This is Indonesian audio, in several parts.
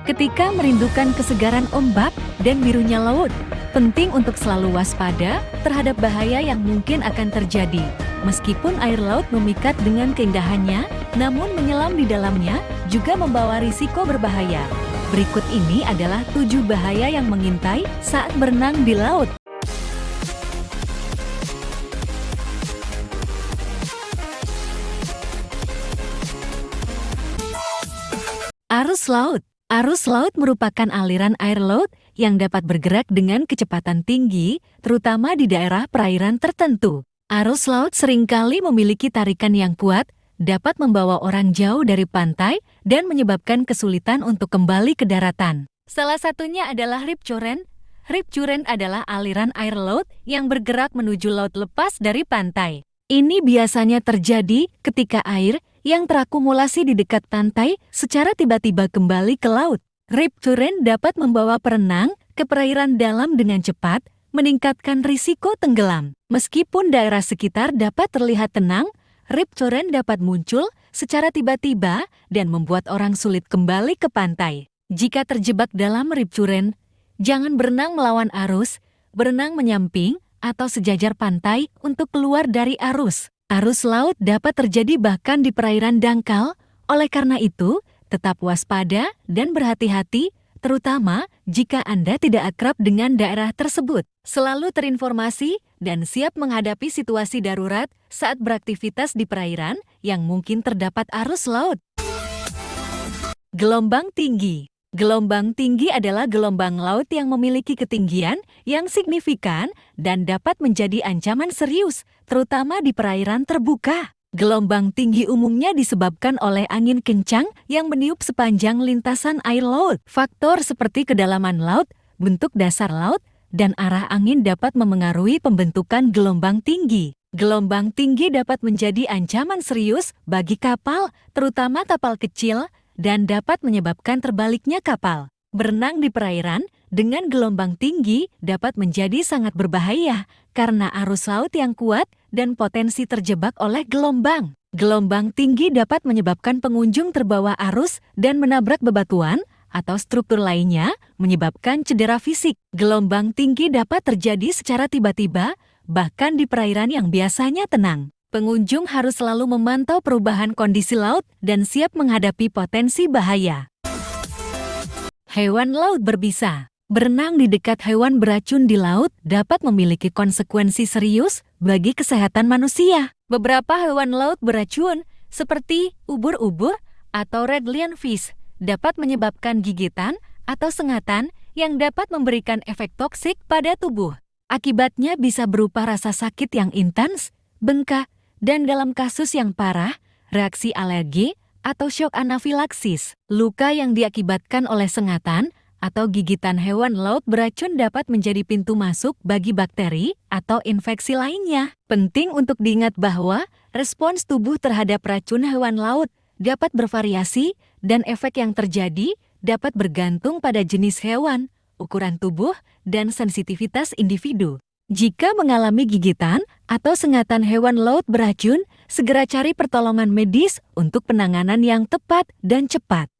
Ketika merindukan kesegaran ombak dan birunya laut, penting untuk selalu waspada terhadap bahaya yang mungkin akan terjadi. Meskipun air laut memikat dengan keindahannya, namun menyelam di dalamnya juga membawa risiko berbahaya. Berikut ini adalah 7 bahaya yang mengintai saat berenang di laut. Arus laut. Arus laut merupakan aliran air laut yang dapat bergerak dengan kecepatan tinggi, terutama di daerah perairan tertentu. Arus laut seringkali memiliki tarikan yang kuat, dapat membawa orang jauh dari pantai dan menyebabkan kesulitan untuk kembali ke daratan. Salah satunya adalah rip current. Rip current adalah aliran air laut yang bergerak menuju laut lepas dari pantai. Ini biasanya terjadi ketika air yang terakumulasi di dekat pantai secara tiba-tiba kembali ke laut. Rip current dapat membawa perenang ke perairan dalam dengan cepat, meningkatkan risiko tenggelam. Meskipun daerah sekitar dapat terlihat tenang, rip current dapat muncul secara tiba-tiba dan membuat orang sulit kembali ke pantai. Jika terjebak dalam rip current, jangan berenang melawan arus, berenang menyamping atau sejajar pantai untuk keluar dari arus. Arus laut dapat terjadi bahkan di perairan dangkal, oleh karena itu, tetap waspada dan berhati-hati, terutama jika Anda tidak akrab dengan daerah tersebut. Selalu terinformasi dan siap menghadapi situasi darurat saat beraktivitas di perairan yang mungkin terdapat arus laut. Gelombang tinggi. Gelombang tinggi adalah gelombang laut yang memiliki ketinggian yang signifikan dan dapat menjadi ancaman serius, terutama di perairan terbuka. Gelombang tinggi umumnya disebabkan oleh angin kencang yang meniup sepanjang lintasan air laut. Faktor seperti kedalaman laut, bentuk dasar laut, dan arah angin dapat memengaruhi pembentukan gelombang tinggi. Gelombang tinggi dapat menjadi ancaman serius bagi kapal, terutama kapal kecil, dan dapat menyebabkan terbaliknya kapal. Berenang di perairan dengan gelombang tinggi dapat menjadi sangat berbahaya karena arus laut yang kuat dan potensi terjebak oleh gelombang. Gelombang tinggi dapat menyebabkan pengunjung terbawa arus dan menabrak bebatuan atau struktur lainnya, menyebabkan cedera fisik. Gelombang tinggi dapat terjadi secara tiba-tiba, bahkan di perairan yang biasanya tenang. Pengunjung harus selalu memantau perubahan kondisi laut dan siap menghadapi potensi bahaya. Hewan laut berbisa. Berenang di dekat hewan beracun di laut dapat memiliki konsekuensi serius bagi kesehatan manusia. Beberapa hewan laut beracun, seperti ubur-ubur atau red lionfish, dapat menyebabkan gigitan atau sengatan yang dapat memberikan efek toksik pada tubuh. Akibatnya bisa berupa rasa sakit yang intens, bengkak, dan dalam kasus yang parah, reaksi alergi atau syok anafilaksis. Luka yang diakibatkan oleh sengatan atau gigitan hewan laut beracun dapat menjadi pintu masuk bagi bakteri atau infeksi lainnya. Penting untuk diingat bahwa respons tubuh terhadap racun hewan laut dapat bervariasi dan efek yang terjadi dapat bergantung pada jenis hewan, ukuran tubuh, dan sensitivitas individu. Jika mengalami gigitan atau sengatan hewan laut beracun, segera cari pertolongan medis untuk penanganan yang tepat dan cepat.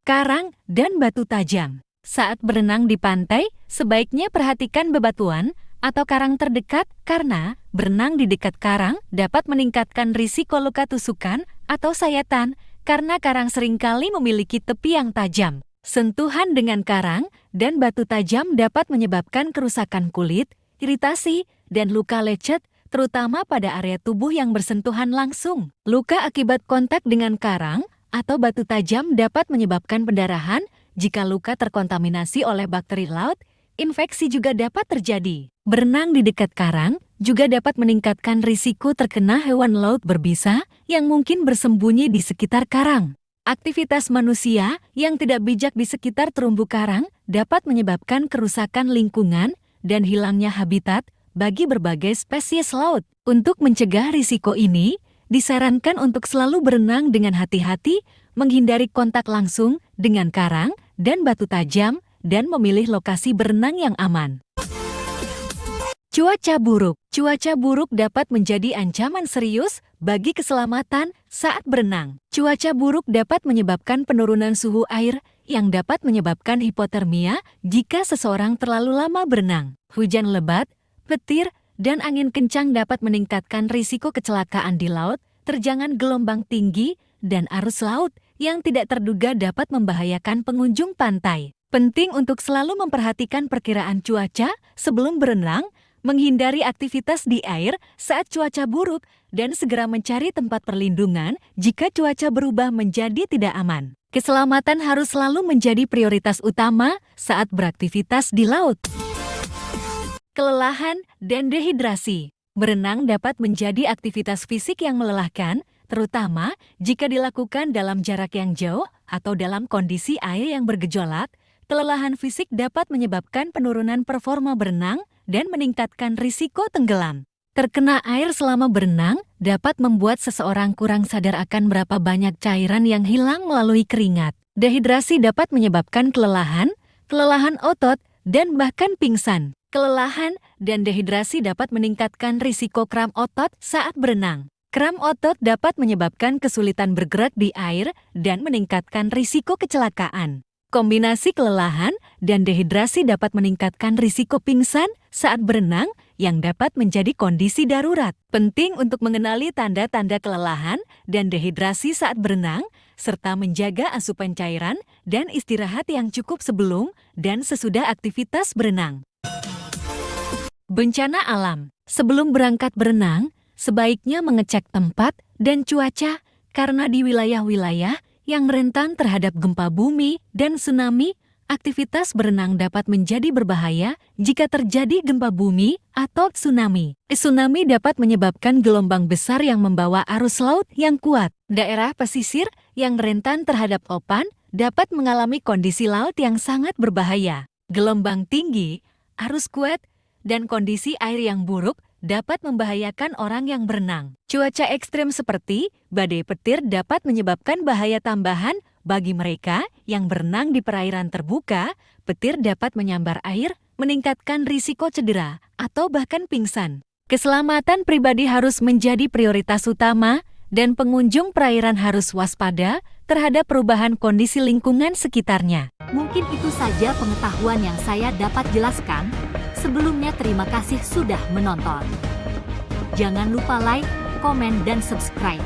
Karang dan batu tajam. Saat berenang di pantai, sebaiknya perhatikan bebatuan atau karang terdekat karena berenang di dekat karang dapat meningkatkan risiko luka tusukan atau sayatan karena karang seringkali memiliki tepi yang tajam. Sentuhan dengan karang dan batu tajam dapat menyebabkan kerusakan kulit, iritasi, dan luka lecet, terutama pada area tubuh yang bersentuhan langsung. Luka akibat kontak dengan karang atau batu tajam dapat menyebabkan pendarahan jika luka terkontaminasi oleh bakteri laut. Infeksi juga dapat terjadi. Berenang di dekat karang juga dapat meningkatkan risiko terkena hewan laut berbisa yang mungkin bersembunyi di sekitar karang. Aktivitas manusia yang tidak bijak di sekitar terumbu karang dapat menyebabkan kerusakan lingkungan dan hilangnya habitat bagi berbagai spesies laut. Untuk mencegah risiko ini, disarankan untuk selalu berenang dengan hati-hati, menghindari kontak langsung dengan karang dan batu tajam, dan memilih lokasi berenang yang aman. Cuaca buruk. Cuaca buruk dapat menjadi ancaman serius bagi keselamatan saat berenang. Cuaca buruk dapat menyebabkan penurunan suhu air yang dapat menyebabkan hipotermia jika seseorang terlalu lama berenang. Hujan lebat, petir, dan angin kencang dapat meningkatkan risiko kecelakaan di laut, terjangan gelombang tinggi, dan arus laut yang tidak terduga dapat membahayakan pengunjung pantai. Penting untuk selalu memperhatikan perkiraan cuaca sebelum berenang, menghindari aktivitas di air saat cuaca buruk, dan segera mencari tempat perlindungan jika cuaca berubah menjadi tidak aman. Keselamatan harus selalu menjadi prioritas utama saat beraktivitas di laut. Kelelahan dan dehidrasi. Berenang dapat menjadi aktivitas fisik yang melelahkan, terutama jika dilakukan dalam jarak yang jauh atau dalam kondisi air yang bergejolak. Kelelahan fisik dapat menyebabkan penurunan performa berenang dan meningkatkan risiko tenggelam. Terkena air selama berenang dapat membuat seseorang kurang sadar akan berapa banyak cairan yang hilang melalui keringat. Dehidrasi dapat menyebabkan kelelahan otot, dan bahkan pingsan. Kelelahan dan dehidrasi dapat meningkatkan risiko kram otot saat berenang. Kram otot dapat menyebabkan kesulitan bergerak di air dan meningkatkan risiko kecelakaan. Kombinasi kelelahan dan dehidrasi dapat meningkatkan risiko pingsan saat berenang yang dapat menjadi kondisi darurat. Penting untuk mengenali tanda-tanda kelelahan dan dehidrasi saat berenang, serta menjaga asupan cairan dan istirahat yang cukup sebelum dan sesudah aktivitas berenang. Bencana alam. Sebelum berangkat berenang, sebaiknya mengecek tempat dan cuaca karena di wilayah-wilayah yang rentan terhadap gempa bumi dan tsunami, aktivitas berenang dapat menjadi berbahaya jika terjadi gempa bumi atau tsunami. Tsunami dapat menyebabkan gelombang besar yang membawa arus laut yang kuat. Daerah pesisir yang rentan terhadap opan dapat mengalami kondisi laut yang sangat berbahaya. Gelombang tinggi, arus kuat, dan kondisi air yang buruk dapat membahayakan orang yang berenang. Cuaca ekstrem seperti badai petir dapat menyebabkan bahaya tambahan bagi mereka yang berenang di perairan terbuka. Petir dapat menyambar air, meningkatkan risiko cedera atau bahkan pingsan. Keselamatan pribadi harus menjadi prioritas utama dan pengunjung perairan harus waspada terhadap perubahan kondisi lingkungan sekitarnya. Mungkin itu saja pengetahuan yang saya dapat jelaskan. Sebelumnya terima kasih sudah menonton. Jangan lupa like, komen, dan subscribe.